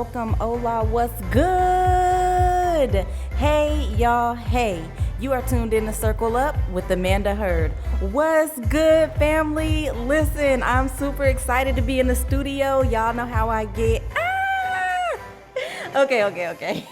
welcome, hola, what's good? Hey, y'all, hey. You are tuned in to Circle Up with Amanda Hurd. What's good, family? Listen, I'm super excited to be in the studio. Y'all know how I get. Okay.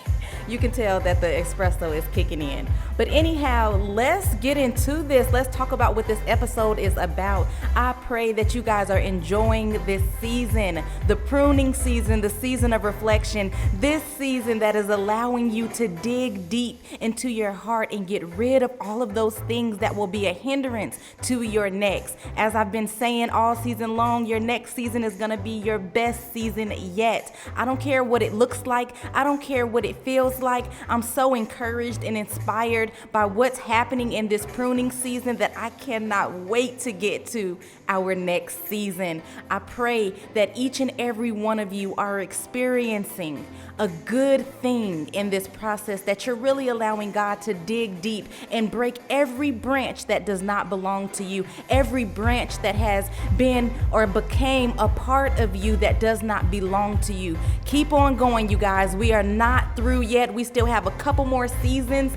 You can tell that the espresso is kicking in. But anyhow, let's get into this. Let's talk about what this episode is about. I pray that you guys are enjoying this season, the pruning season, the season of reflection, this season that is allowing you to dig deep into your heart and get rid of all of those things that will be a hindrance to your next. As I've been saying all season long, your next season is going to be your best season yet. I don't care what it looks like. I don't care what it feels like. I'm so encouraged and inspired by what's happening in this pruning season that I cannot wait to get to our next season. I pray that each and every one of you are experiencing a good thing in this process, that you're really allowing God to dig deep and break every branch that does not belong to you, every branch that has been or became a part of you that does not belong to you. Keep on going, you guys. We are not through yet. We still have a couple more seasons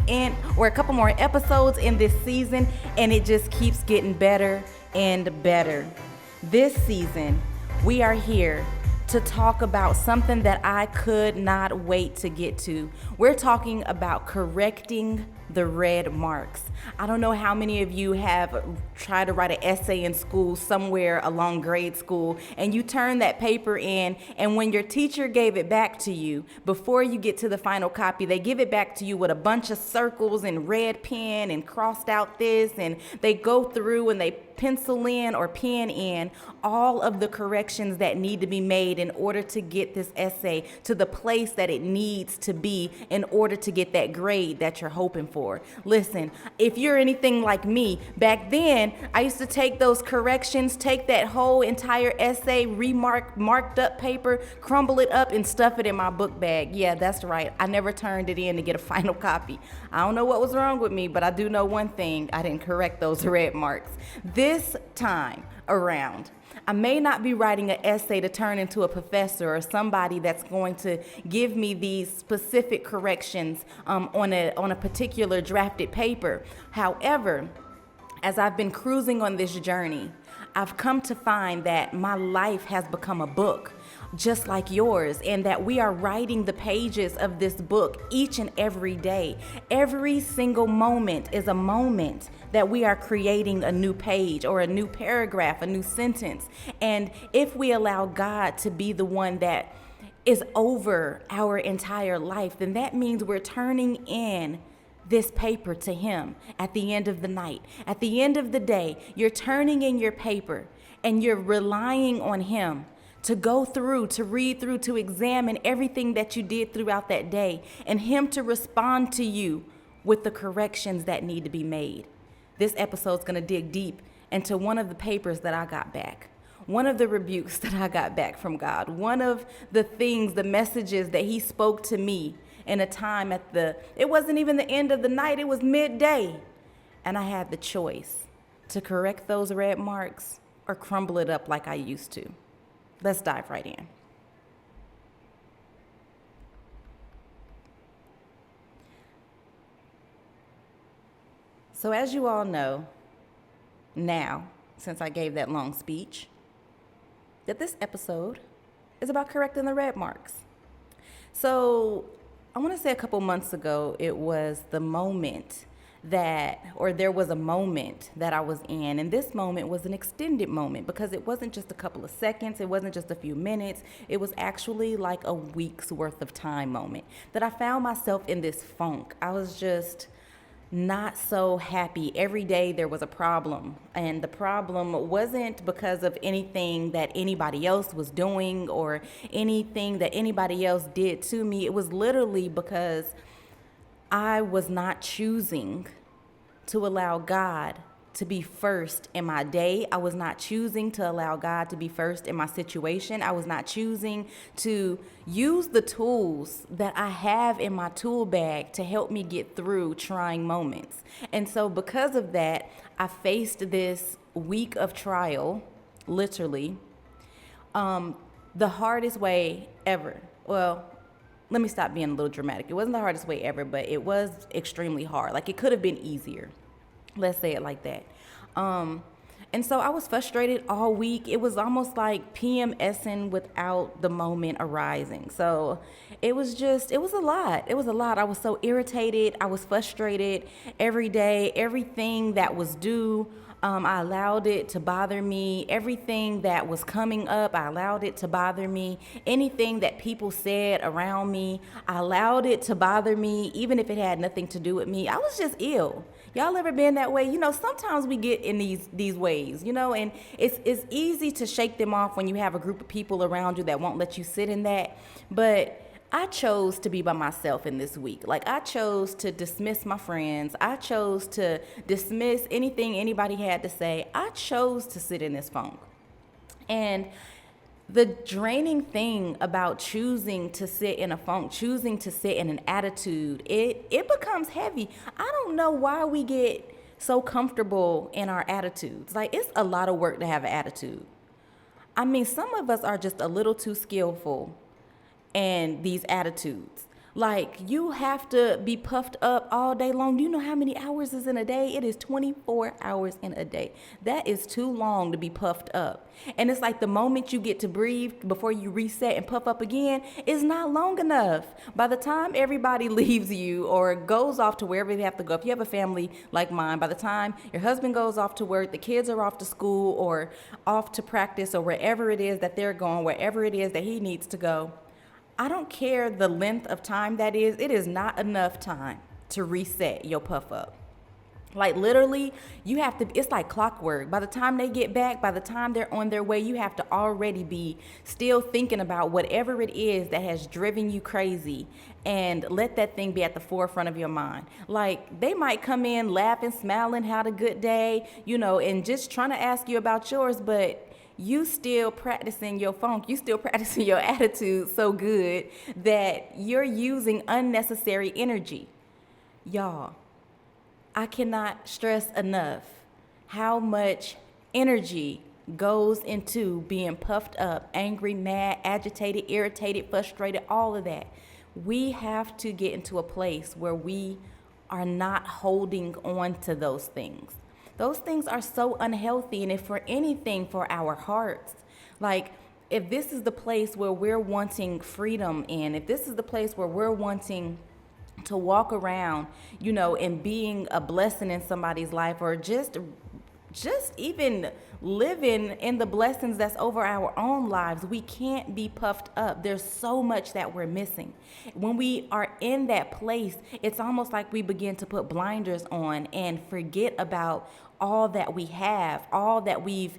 or a couple more episodes in this season, and it just keeps getting better and better. This season, we are here to talk about something that I could not wait to get to. We're talking about correcting the red marks. I don't know how many of you have tried to write an essay in school somewhere along grade school, and you turn that paper in, and when your teacher gave it back to you, before you get to the final copy, they give it back to you with a bunch of circles and red pen and crossed out this, and they go through and they pencil in or pen in all of the corrections that need to be made in order to get this essay to the place that it needs to be in order to get that grade that you're hoping for. Listen, if you're anything like me, back then, I used to take those corrections, take that whole entire essay, marked up paper, crumble it up and stuff it in my book bag. Yeah, that's right. I never turned it in to get a final copy. I don't know what was wrong with me, but I do know one thing. I didn't correct those red marks. This time around, I may not be writing an essay to turn into a professor or somebody that's going to give me these specific corrections on a particular drafted paper. However, as I've been cruising on this journey, I've come to find that my life has become a book, just like yours, and that we are writing the pages of this book each and every day. Every single moment is a moment that we are creating a new page or a new paragraph, a new sentence. And if we allow God to be the one that is over our entire life, then that means we're turning in this paper to Him at the end of the night. At the end of the day, you're turning in your paper and you're relying on Him to go through, to read through, to examine everything that you did throughout that day, and Him to respond to you with the corrections that need to be made. This episode's gonna dig deep into one of the papers that I got back, one of the rebukes that I got back from God, one of the things, the messages that He spoke to me in a time it wasn't even the end of the night, it was midday. And I had the choice to correct those red marks or crumble it up like I used to. Let's dive right in. So as you all know now, since I gave that long speech, that this episode is about correcting the red marks. So I want to say a couple months ago, it was the moment there was a moment that I was in, and this moment was an extended moment because it wasn't just a couple of seconds, it wasn't just a few minutes, it was actually like a week's worth of time moment that I found myself in this funk. I was just not so happy. Every day there was a problem, and the problem wasn't because of anything that anybody else was doing or anything that anybody else did to me. It was literally because I was not choosing to allow God to be first in my day. I was not choosing to allow God to be first in my situation. I was not choosing to use the tools that I have in my tool bag to help me get through trying moments. And so because of that, I faced this week of trial, literally, the hardest way ever. well, let me stop being a little dramatic. It wasn't the hardest way ever, but it was extremely hard. Like, it could have been easier. Let's say it like that. Um, and so I was frustrated all week. It was almost like PMSing without the moment arising. So it was a lot. It was a lot. I was so irritated. I was frustrated every day. Everything that was due, I allowed it to bother me. Everything that was coming up, I allowed it to bother me. Anything that people said around me, I allowed it to bother me, even if it had nothing to do with me. I was just ill. Y'all ever been that way? You know, sometimes we get in these ways, you know, and it's easy to shake them off when you have a group of people around you that won't let you sit in that. But I chose to be by myself in this week. Like, I chose to dismiss my friends. I chose to dismiss anything anybody had to say. I chose to sit in this funk. And the draining thing about choosing to sit in a funk, choosing to sit in an attitude, it becomes heavy. I don't know why we get so comfortable in our attitudes. Like, it's a lot of work to have an attitude. I mean, some of us are just a little too skillful and these attitudes. Like, you have to be puffed up all day long. Do you know how many hours is in a day? It is 24 hours in a day. That is too long to be puffed up. And it's like the moment you get to breathe before you reset and puff up again is not long enough. By the time everybody leaves you or goes off to wherever they have to go, if you have a family like mine, by the time your husband goes off to work, the kids are off to school or off to practice or wherever it is that they're going, wherever it is that he needs to go, I don't care the length of time that is, it is not enough time to reset your puff up. Like, literally, you have to, it's like clockwork. By the time they get back, by the time they're on their way, you have to already be still thinking about whatever it is that has driven you crazy and let that thing be at the forefront of your mind. Like, they might come in laughing, smiling, had a good day, you know, and just trying to ask you about yours, but you still practicing your funk, you still practicing your attitude so good that you're using unnecessary energy. Y'all, I cannot stress enough how much energy goes into being puffed up, angry, mad, agitated, irritated, frustrated, all of that. We have to get into a place where we are not holding on to those things. Those things are so unhealthy, and if for anything, for our hearts, like, if this is the place where we're wanting freedom in, if this is the place where we're wanting to walk around, you know, and being a blessing in somebody's life, or just even living in the blessings that's over our own lives, we can't be puffed up. There's so much that we're missing. When we are in that place, it's almost like we begin to put blinders on and forget about all that we have, all that we've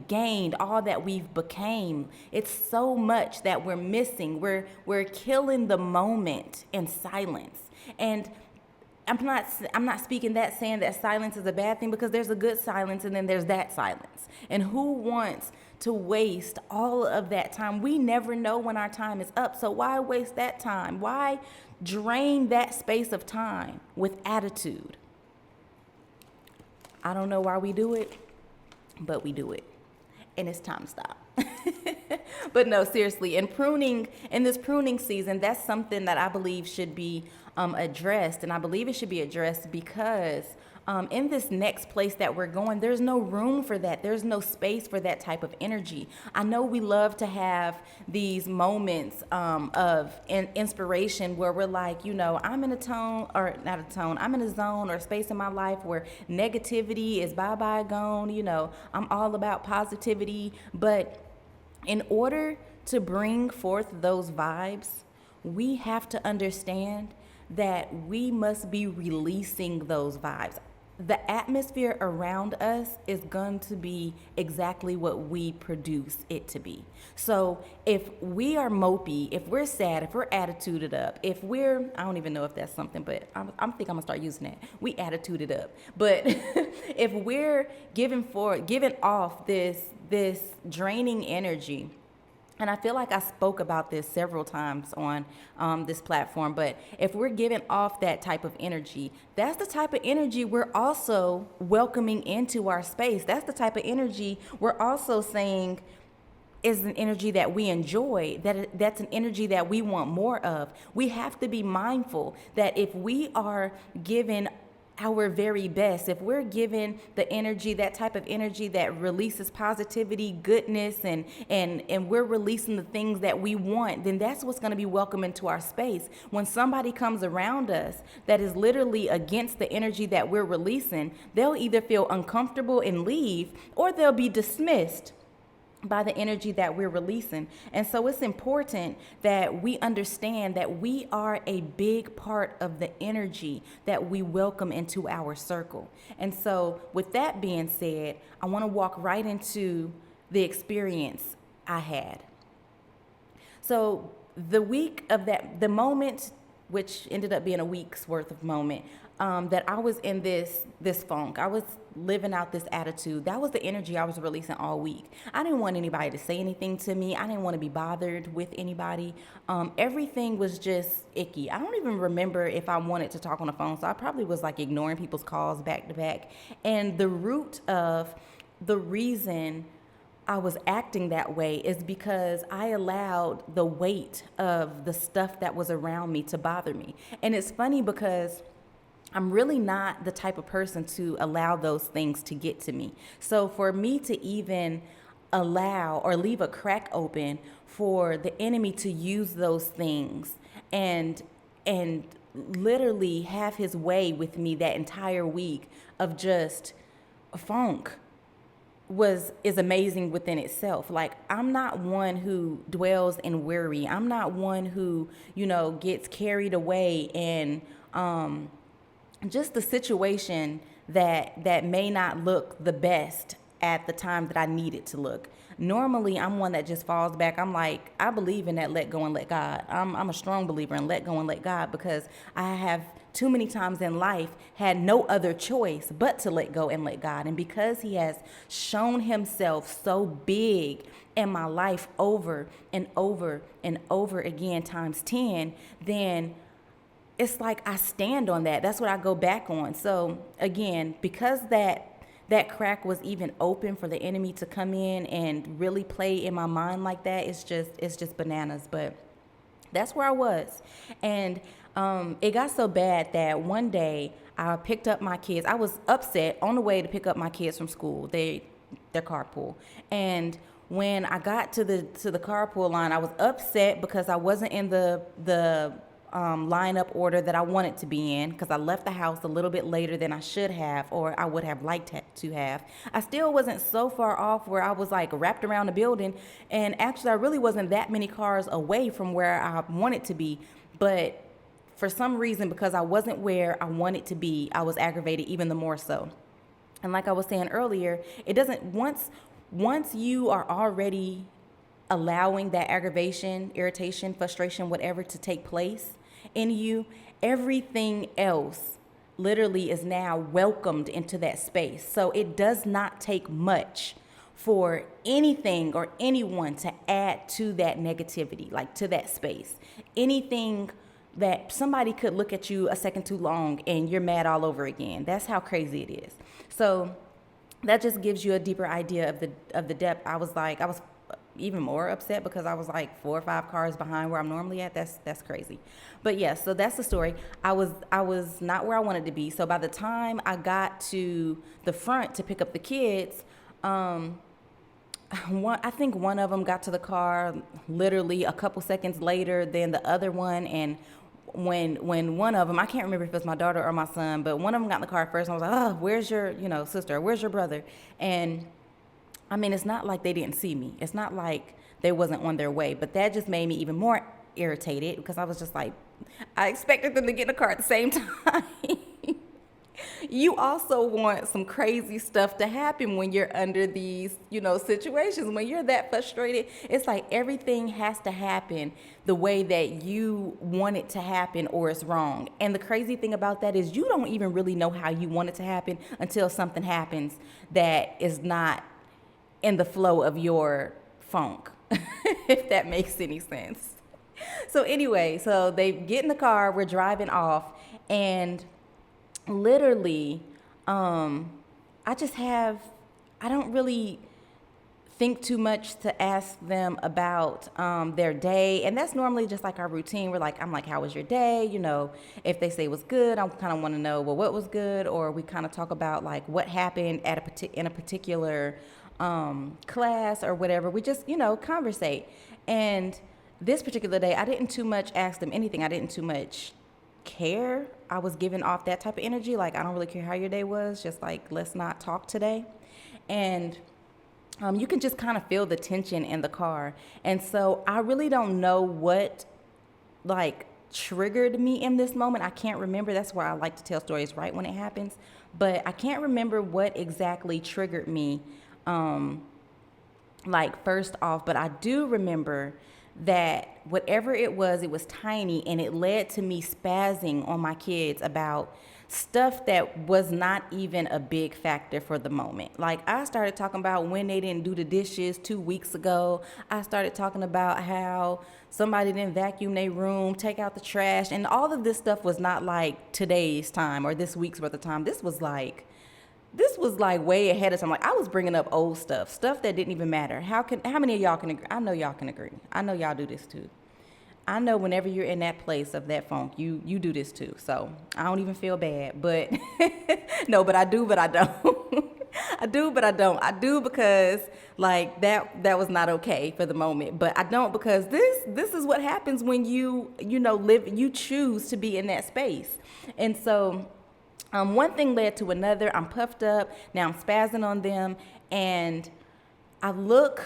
gained, all that we've became. It's so much that we're missing. We're killing the moment in silence. And I'm not speaking that, saying that silence is a bad thing, because there's a good silence and then there's that silence. And who wants to waste all of that time? We never know when our time is up. So why waste that time? Why drain that space of time with attitude? I don't know why we do it, but we do it. And it's time to stop. But no, seriously, in this pruning season, that's something that I believe should be addressed. And I believe it should be addressed because in this next place that we're going, there's no room for that. There's no space for that type of energy. I know we love to have these moments of inspiration where we're like, you know, I'm in a tone, or not a tone, I'm in a zone or space in my life where negativity is bye-bye gone. You know, I'm all about positivity. But in order to bring forth those vibes, we have to understand that we must be releasing those vibes. The atmosphere around us is going to be exactly what we produce it to be. So if we are mopey, if we're sad, if we're attituded up, if we're, I don't even know if that's something, but I think I'm gonna start using that. We attituded up. But if we're giving off this draining energy, and I feel like I spoke about this several times on this platform, but if we're giving off that type of energy, that's the type of energy we're also welcoming into our space. That's the type of energy we're also saying, is an energy that we enjoy, that's an energy that we want more of. We have to be mindful that if we are given our very best, if we're given the energy, that type of energy that releases positivity, goodness, and we're releasing the things that we want, then that's what's going to be welcome into our space. When somebody comes around us that is literally against the energy that we're releasing, they'll either feel uncomfortable and leave, or they'll be dismissed by the energy that we're releasing. And so it's important that we understand that we are a big part of the energy that we welcome into our circle. And so with that being said, I want to walk right into the experience I had. So the week of that, the moment, which ended up being a week's worth of moment, that I was in this funk. I was living out this attitude. That was the energy I was releasing all week. I didn't want anybody to say anything to me. I didn't want to be bothered with anybody. Everything was just icky. I don't even remember if I wanted to talk on the phone, so I probably was like ignoring people's calls back to back. And the root of the reason I was acting that way is because I allowed the weight of the stuff that was around me to bother me. And it's funny because I'm really not the type of person to allow those things to get to me. So for me to even allow or leave a crack open for the enemy to use those things and literally have his way with me that entire week of just funk is amazing within itself. Like, I'm not one who dwells in worry. I'm not one who, gets carried away and just the situation that may not look the best at the time that I need it to look. Normally, I'm one that just falls back. I'm like, I believe in that let go and let God. I'm a strong believer in let go and let God, because I have too many times in life had no other choice but to let go and let God. And because he has shown himself so big in my life over and over and over again times 10, then it's like I stand on that. That's what I go back on. So again, because that crack was even open for the enemy to come in and really play in my mind like that, it's just bananas. But that's where I was. And it got so bad that one day I picked up my kids. I was upset on the way to pick up my kids from school. Their carpool. And when I got to the carpool line, I was upset because I wasn't in the lineup order that I wanted to be in, because I left the house a little bit later than I should have, or I would have liked to have. I still wasn't so far off where I was like wrapped around the building, and actually I really wasn't that many cars away from where I wanted to be, but for some reason, because I wasn't where I wanted to be, I was aggravated even the more so. And like I was saying earlier, it doesn't, once you are already allowing that aggravation, irritation, frustration, whatever to take place in you, everything else literally is now welcomed into that space. So it does not take much for anything or anyone to add to that negativity, like to that space. Anything that somebody could look at you a second too long and you're mad all over again. That's how crazy it is. So that just gives you a deeper idea of the depth. I was even more upset because I was like 4 or 5 cars behind where I'm normally at. That's crazy. But yeah, so that's the story. I was not where I wanted to be. So by the time I got to the front to pick up the kids, I think one of them got to the car literally a couple seconds later than the other one. And when one of them, I can't remember if it was my daughter or my son, but one of them got in the car first. And I was like, oh, where's your sister? Where's your brother? And I mean, it's not like they didn't see me. It's not like they wasn't on their way. But that just made me even more irritated, because I was just like, I expected them to get in the car at the same time. You also want some crazy stuff to happen when you're under these, situations. When you're that frustrated, it's like everything has to happen the way that you want it to happen, or it's wrong. And the crazy thing about that is you don't even really know how you want it to happen until something happens that is not in the flow of your funk, if that makes any sense. So anyway, so they get in the car, we're driving off, and literally, I don't really think too much to ask them about their day. And that's normally just like our routine. I'm like, how was your day? If they say it was good, I kind of want to know, well, what was good? Or we kind of talk about like what happened in a particular class or whatever. We just, conversate. And this particular day, I didn't too much ask them anything. I didn't too much care. I was giving off that type of energy. Like, I don't really care how your day was. Just like, let's not talk today. And you can just kind of feel the tension in the car. And so I really don't know what like triggered me in this moment. I can't remember. That's why I like to tell stories right when it happens. But I can't remember what exactly triggered me, like first off. But I do remember that whatever it was tiny, and it led to me spazzing on my kids about stuff that was not even a big factor for the moment. Like, I started talking about when they didn't do the dishes 2 weeks ago. I started talking about how somebody didn't vacuum their room, take out the trash, and all of this stuff was not like today's time or this week's worth of time. This was like way ahead of time. Like, I was bringing up old stuff that didn't even matter. How many of y'all can agree? I know y'all can agree. I know y'all do this too. I know whenever you're in that place of that funk, you do this too. So I don't even feel bad, but no, but I do, but I don't. I do, but I don't. I do because like that was not okay for the moment, but I don't because this is what happens when you choose to be in that space. And so one thing led to another. I'm puffed up. Now I'm spazzing on them, and I look.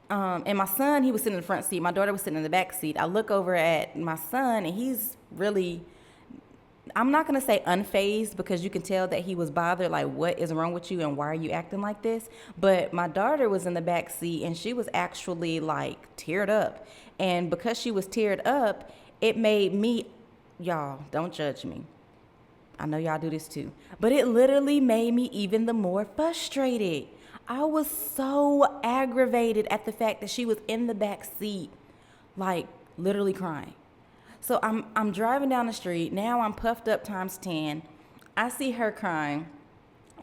And my son, he was sitting in the front seat. My daughter was sitting in the back seat. I look over at my son, and he's really, I'm not going to say unfazed, because you can tell that he was bothered, like, what is wrong with you and why are you acting like this? But my daughter was in the back seat, and she was actually, like, teared up. And because she was teared up, it made me, y'all, don't judge me. I know y'all do this too. But it literally made me even the more frustrated. I was so aggravated at the fact that she was in the back seat, like literally crying. So I'm driving down the street. Now I'm puffed up times 10. I see her crying,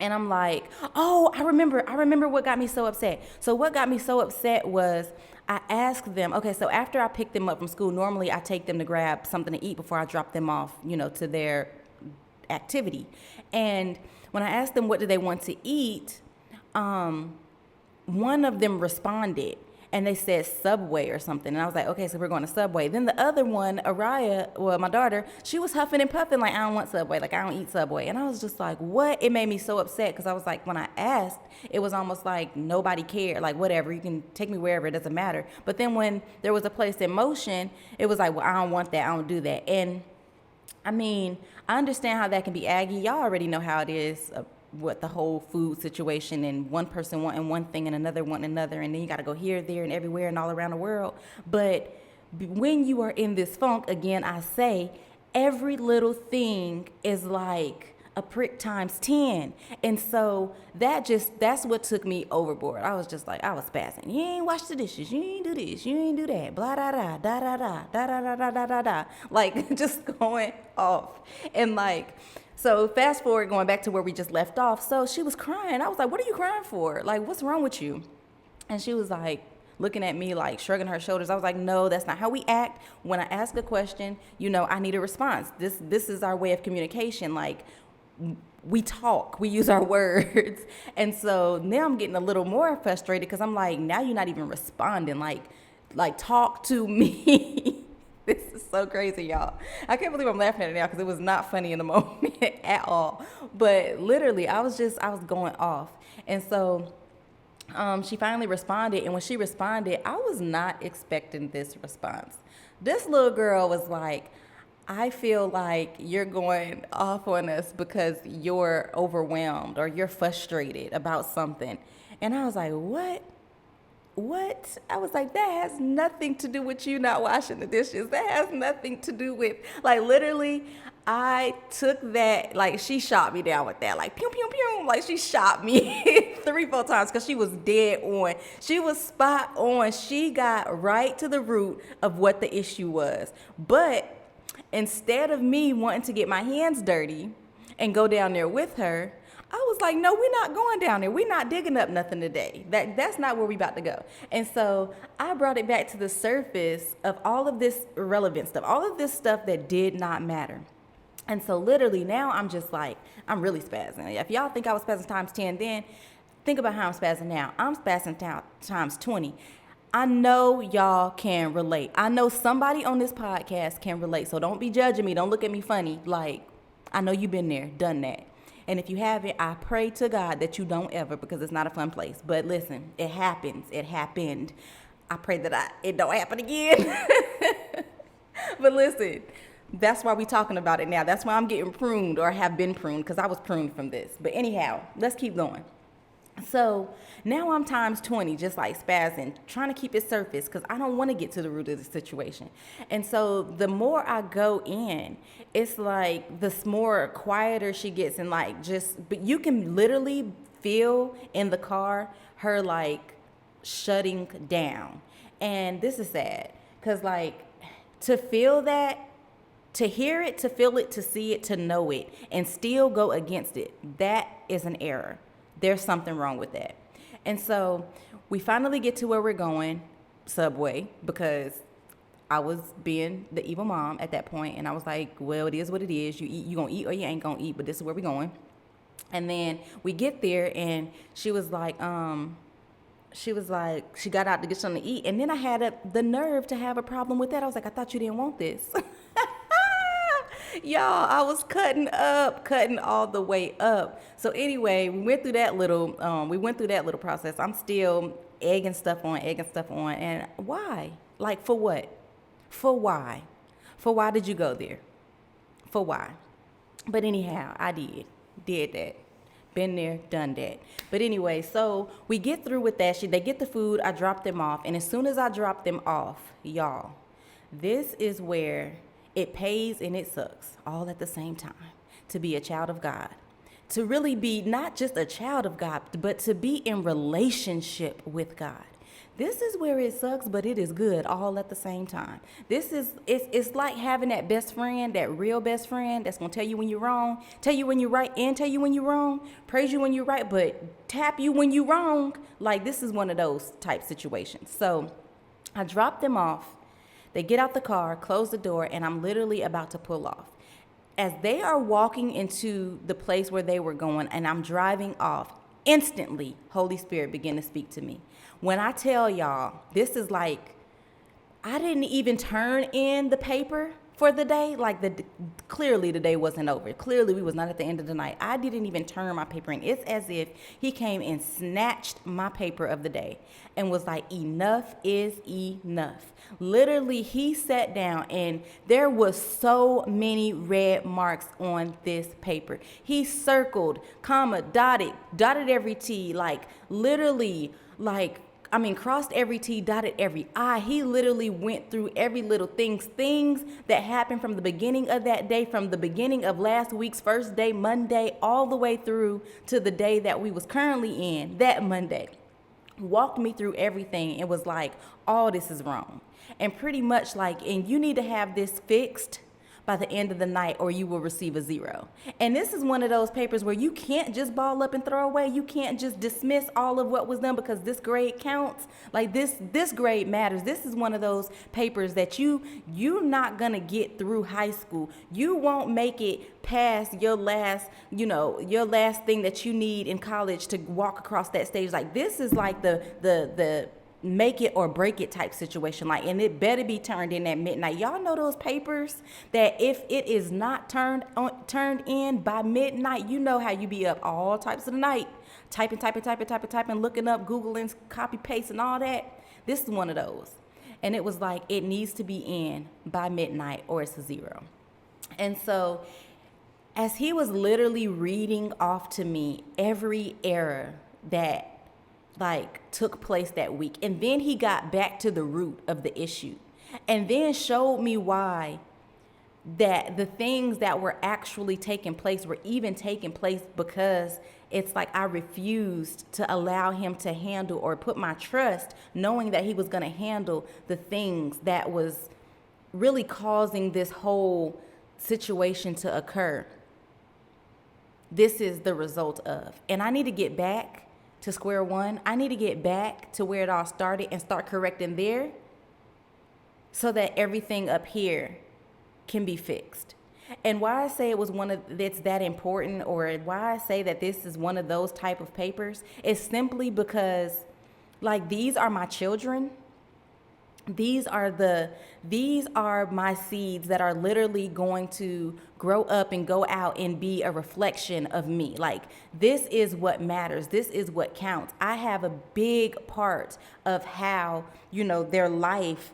and I'm like, oh, I remember what got me so upset. So what got me so upset was I asked them, okay, so after I pick them up from school, normally I take them to grab something to eat before I drop them off, to their activity. And when I asked them what do they want to eat, one of them responded, and they said Subway or something. And I was like, okay, so we're going to Subway. Then the other one, Araya, well, my daughter, she was huffing and puffing like, I don't want Subway. Like, I don't eat Subway. And I was just like, what? It made me so upset, because I was like, when I asked, it was almost like nobody cared. Like, whatever, you can take me wherever, it doesn't matter. But then when there was a place in motion, it was like, well, I don't want that. I don't do that. And I mean, I understand how that can be aggy. Y'all already know how it is, what the whole food situation, and one person wanting one thing and another wanting another, and then you got to go here, there, and everywhere and all around the world. But when you are in this funk, again, I say, every little thing is like a prick times 10. And so that's what took me overboard. I was just like, I was spazzing. You ain't wash the dishes, you ain't do this, you ain't do that, blah da da da da da da da da da da da, like just going off. And like, so fast forward, going back to where we just left off. So she was crying. I was like, what are you crying for? Like, what's wrong with you? And she was like, looking at me, like shrugging her shoulders. I was like, no, that's not how we act. When I ask a question, I need a response. This is our way of communication. Like, we talk, we use our words. And so now I'm getting a little more frustrated, because I'm like, now you're not even responding. Like talk to me. This is so crazy, y'all. I can't believe I'm laughing at it now, because it was not funny in the moment at all. But literally, I was going off. And so she finally responded. And when she responded, I was not expecting this response. This little girl was like, I feel like you're going off on us because you're overwhelmed or you're frustrated about something. And I was like, what? I was like, that has nothing to do with you not washing the dishes. That has nothing to do with, like, literally, I took that, like, she shot me down with that, like, pew, pew, pew, like, she shot me 3-4 times, because she was dead on. She was spot on. She got right to the root of what the issue was. But instead of me wanting to get my hands dirty and go down there with her, I was like, no, we're not going down there. We're not digging up nothing today. That's not where we about to go. And so I brought it back to the surface of all of this irrelevant stuff, all of this stuff that did not matter. And so literally now I'm just like, I'm really spazzing. If y'all think I was spazzing times 10 then, think about how I'm spazzing now. I'm spazzing times 20. I know y'all can relate. I know somebody on this podcast can relate. So don't be judging me. Don't look at me funny. Like, I know you've been there, done that. And if you haven't, I pray to God that you don't ever, because it's not a fun place. But listen, it happens. It happened. I pray that it don't happen again. But listen, that's why we talking about it now. That's why I'm getting pruned, or have been pruned, because I was pruned from this. But anyhow, let's keep going. So now I'm times 20, just like spazzing, trying to keep it surface because I don't want to get to the root of the situation. And so the more I go in, it's like the more quieter she gets, and like but you can literally feel in the car her like shutting down. And this is sad because like to feel that, to hear it, to feel it, to see it, to know it, and still go against it, that is an error. There's something wrong with that. And so we finally get to where we're going, Subway, because I was being the evil mom at that point, and I was like, well, it is what it is. You gonna eat or you ain't gonna eat, but this is where we're going. And then we get there, and she was like, she got out to get something to eat, and then I had the nerve to have a problem with that. I was like, I thought you didn't want this. Y'all, I was cutting all the way up. So anyway, we went through that little process. I'm still egging stuff on. And why? Like, for what? For why? For why did you go there? For why? But anyhow, I did that. Been there, done that. But anyway, so we get through with that. They get the food. I drop them off. And as soon as I drop them off, y'all, this is where it pays and it sucks all at the same time to be a child of God. To really be not just a child of God, but to be in relationship with God. This is where it sucks, but it is good all at the same time. It's like having that best friend, that real best friend that's gonna tell you when you're wrong, tell you when you're right, and tell you when you're wrong, praise you when you're right, but tap you when you're wrong. Like, this is one of those type situations. So I dropped them off. They get out the car, close the door, and I'm literally about to pull off. As they are walking into the place where they were going, and I'm driving off, instantly, Holy Spirit began to speak to me. When I tell y'all, this is like, I didn't even turn in the paper for the day. Like, clearly the day wasn't over. Clearly we was not at the end of the night. I didn't even turn my paper in. It's as if he came and snatched my paper of the day and was like, enough is enough. Literally, he sat down and there was so many red marks on this paper. He circled, comma, dotted every T, like literally, crossed every T, dotted every I. He literally went through every little things that happened from the beginning of that day, from the beginning of last week's first day, Monday, all the way through to the day that we was currently in, that Monday. Walked me through everything and was like, all this is wrong. And pretty much like, and you need to have this fixed by the end of the night or you will receive a 0. And this is one of those papers where you can't just ball up and throw away. You can't just dismiss all of what was done because this grade counts. Like this grade matters. This is one of those papers that you're not gonna get through high school. You won't make it past your last thing that you need in college to walk across that stage. Like, this is like the make it or break it type situation. Like, and it better be turned in at midnight. Y'all know those papers that if it is not turned in by midnight, you know how you be up all types of the night, typing, looking up, Googling, copy, paste, and all that. This is one of those. And it was like, it needs to be in by midnight or it's a 0. And so as he was literally reading off to me every error that took place that week, and then he got back to the root of the issue and then showed me why that the things that were actually taking place were even taking place, because it's like I refused to allow him to handle or put my trust knowing that he was going to handle the things that was really causing this whole situation to occur. this is the result of. And I need to get back to square one. I need to get back to where it all started and start correcting there so that everything up here can be fixed. And why I say it was that's that important, or why I say that this is one of those type of papers, is simply because, like, these are my children. These are my seeds that are literally going to grow up and go out and be a reflection of me. Like, this is what matters. This is what counts. I have a big part of how, their life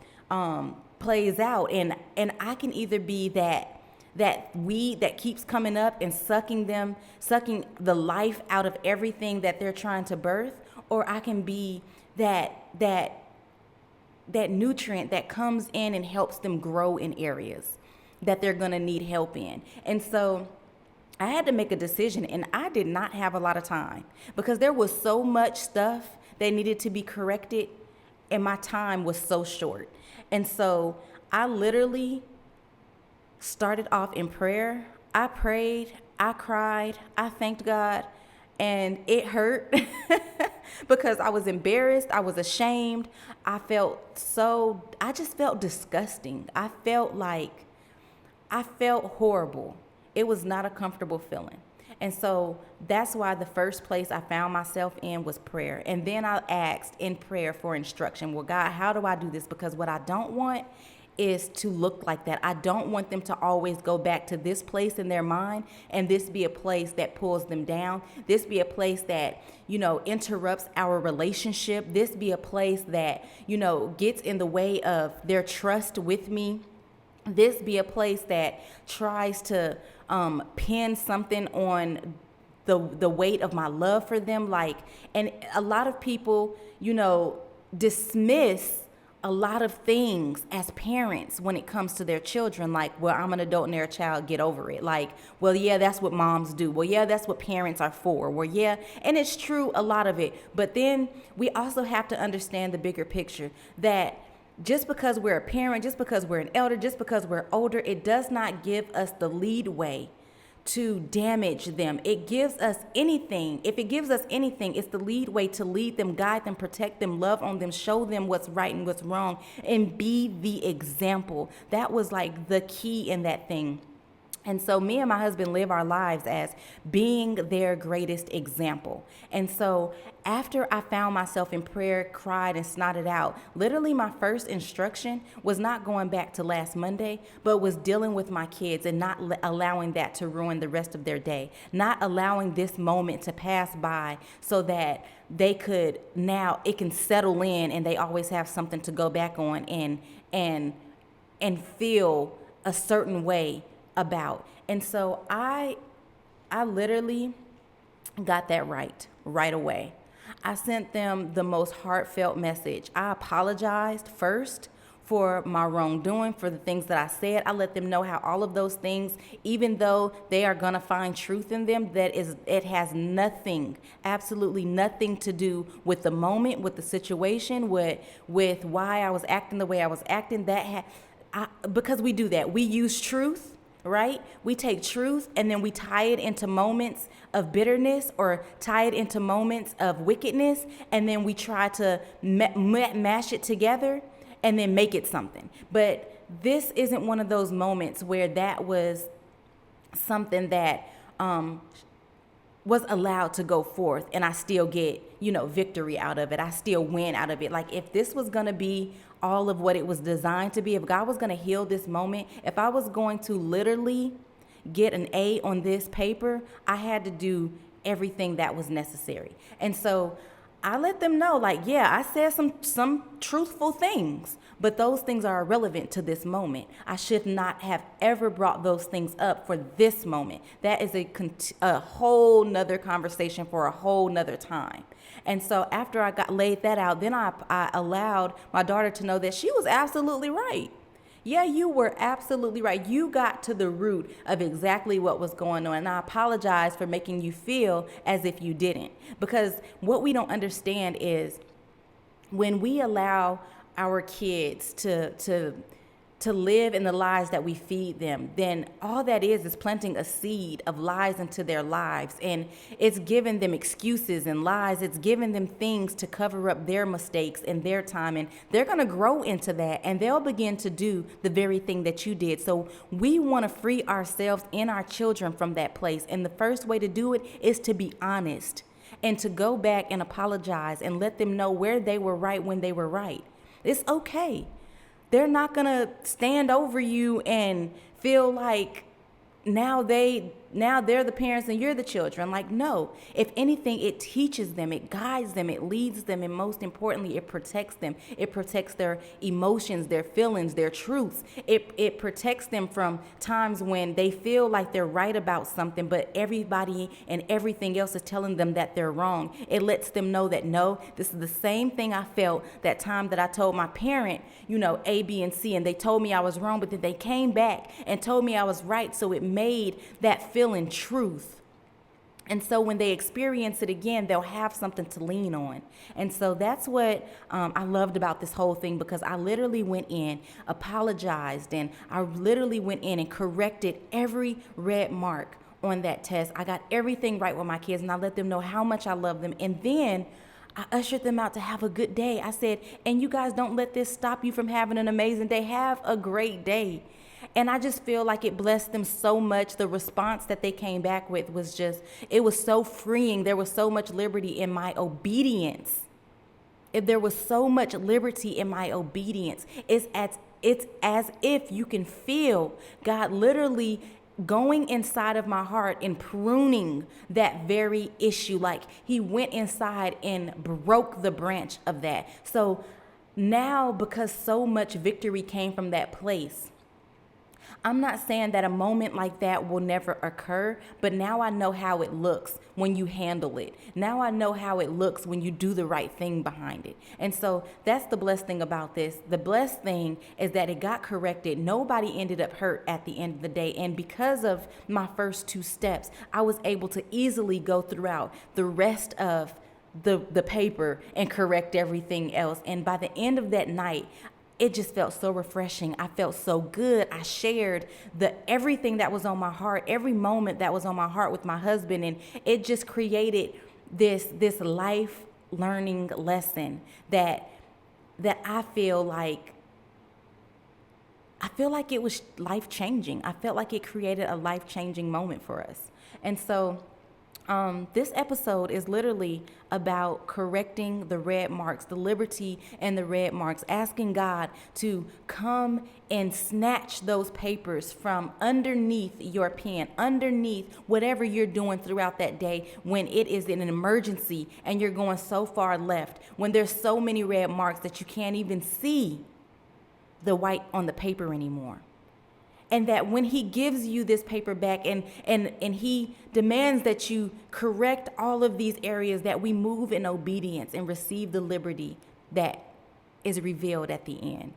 plays out. And I can either be that weed that keeps coming up and sucking the life out of everything that they're trying to birth, or I can be that nutrient that comes in and helps them grow in areas that they're going to need help in. And so I had to make a decision, and I did not have a lot of time because there was so much stuff that needed to be corrected, and my time was so short. And so I literally started off in prayer. I prayed, I cried, I thanked God, and it hurt because I was embarrassed, I was ashamed. I just felt disgusting. I felt horrible. It was not a comfortable feeling. And so that's why the first place I found myself in was prayer. And then I asked in prayer for instruction. Well, God, how do I do this? Because what I don't want is to look like that. I don't want them to always go back to this place in their mind and this be a place that pulls them down. This be a place that, interrupts our relationship. This be a place that, gets in the way of their trust with me. This be a place that tries to pin something on the weight of my love for them. And a lot of people, dismiss a lot of things as parents when it comes to their children. Like, well, I'm an adult and they're a child, get over it. Like, well, yeah, that's what moms do. Well, yeah, that's what parents are for. Well, yeah, and it's true, a lot of it. But then we also have to understand the bigger picture, that just because we're a parent, just because we're an elder, just because we're older, it does not give us the leadway to damage them. It gives us anything. If it gives us anything, it's the leadway to lead them, guide them, protect them, love on them, show them what's right and what's wrong, and be the example. That was like the key in that thing. And so me and my husband live our lives as being their greatest example. And so after I found myself in prayer, cried, and snotted out, literally my first instruction was not going back to last Monday, but was dealing with my kids and not allowing that to ruin the rest of their day, not allowing this moment to pass by so that they could, now it can settle in and they always have something to go back on and feel a certain way about. And so I literally got that right away. I sent them the most heartfelt message. I apologized first for my wrongdoing, for the things that I said. I let them know how all of those things, even though they are going to find truth in them, it has nothing, absolutely nothing to do with the moment, with the situation, with why I was acting the way I was acting. Because we do that. We use truth. Right? We take truth and then we tie it into moments of bitterness or tie it into moments of wickedness, and then we try to mash it together and then make it something. But this isn't one of those moments where that was something that was allowed to go forth and I still get, victory out of it. I still win out of it. Like, if this was going to be all of what it was designed to be, if God was going to heal this moment, if I was going to literally get an A on this paper, I had to do everything that was necessary. And so I let them know, like, yeah, I said some truthful things, but those things are irrelevant to this moment. I should not have ever brought those things up for this moment. That is a whole nother conversation for a whole nother time. And so after I laid that out, then I allowed my daughter to know that she was absolutely right. Yeah, you were absolutely right. You got to the root of exactly what was going on. And I apologize for making you feel as if you didn't. Because what we don't understand is when we allow our kids to to live in the lies that we feed them, then all that is planting a seed of lies into their lives. And it's giving them excuses and lies. It's giving them things to cover up their mistakes and their time. And they're going to grow into that, and they'll begin to do the very thing that you did. So we want to free ourselves and our children from that place. And the first way to do it is to be honest and to go back and apologize and let them know where they were right when they were right. It's okay. They're not going to stand over you and feel like now they're the parents and you're the children. Like, no. If anything, it teaches them, it guides them, it leads them, and most importantly, it protects them. It protects their emotions, their feelings, their truths. It protects them from times when they feel like they're right about something, but everybody and everything else is telling them that they're wrong. It lets them know that, no, this is the same thing I felt that time that I told my parent, A, B, and C, and they told me I was wrong, but then they came back and told me I was right. So it made that feeling truth. And so when they experience it again, they'll have something to lean on. And so that's what I loved about this whole thing, because I literally went in, apologized, and I literally went in and corrected every red mark on that test. I got everything right with my kids, and I let them know how much I love them. And then I ushered them out to have a good day. I said, and you guys, don't let this stop you from having an amazing day. Have a great day. And I just feel like it blessed them so much. The response that they came back with was it was so freeing. There was so much liberty in my obedience. If there was so much liberty in my obedience, it's as if you can feel God literally going inside of my heart and pruning that very issue. Like he went inside and broke the branch of that. So now, because so much victory came from that place, I'm not saying that a moment like that will never occur, but now I know how it looks when you handle it. Now I know how it looks when you do the right thing behind it. And so that's the blessed thing about this. The blessed thing is that it got corrected. Nobody ended up hurt at the end of the day. And because of my first two steps, I was able to easily go throughout the rest of the paper and correct everything else. And by the end of that night, it just felt so refreshing. I felt so good. I shared everything that was on my heart, every moment that was on my heart with my husband, and it just created this life learning lesson that I feel like it was life changing. I felt like it created a life changing moment for us. And so this episode is literally about correcting the red marks, the liberty and the red marks, asking God to come and snatch those papers from underneath your pen, underneath whatever you're doing throughout that day when it is in an emergency and you're going so far left, when there's so many red marks that you can't even see the white on the paper anymore. And that when he gives you this paper back and he demands that you correct all of these areas, that we move in obedience and receive the liberty that is revealed at the end.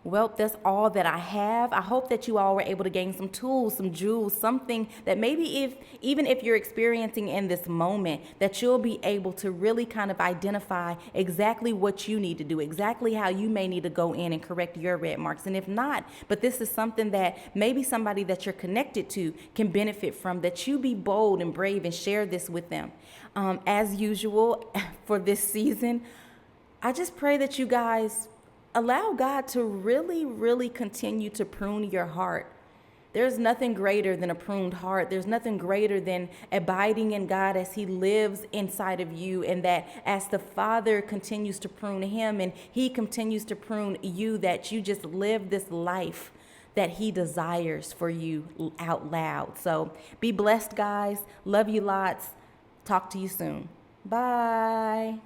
Well, that's all that I have. I hope that you all were able to gain some tools, some jewels, something that maybe even if you're experiencing in this moment, that you'll be able to really kind of identify exactly what you need to do, exactly how you may need to go in and correct your red marks. And if not, but this is something that maybe somebody that you're connected to can benefit from, that you be bold and brave and share this with them. As usual for this season, I just pray that you guys allow God to really, really continue to prune your heart. There's nothing greater than a pruned heart. There's nothing greater than abiding in God as he lives inside of you, and that as the Father continues to prune him and he continues to prune you, that you just live this life that he desires for you out loud. So be blessed, guys. Love you lots. Talk to you soon. Bye.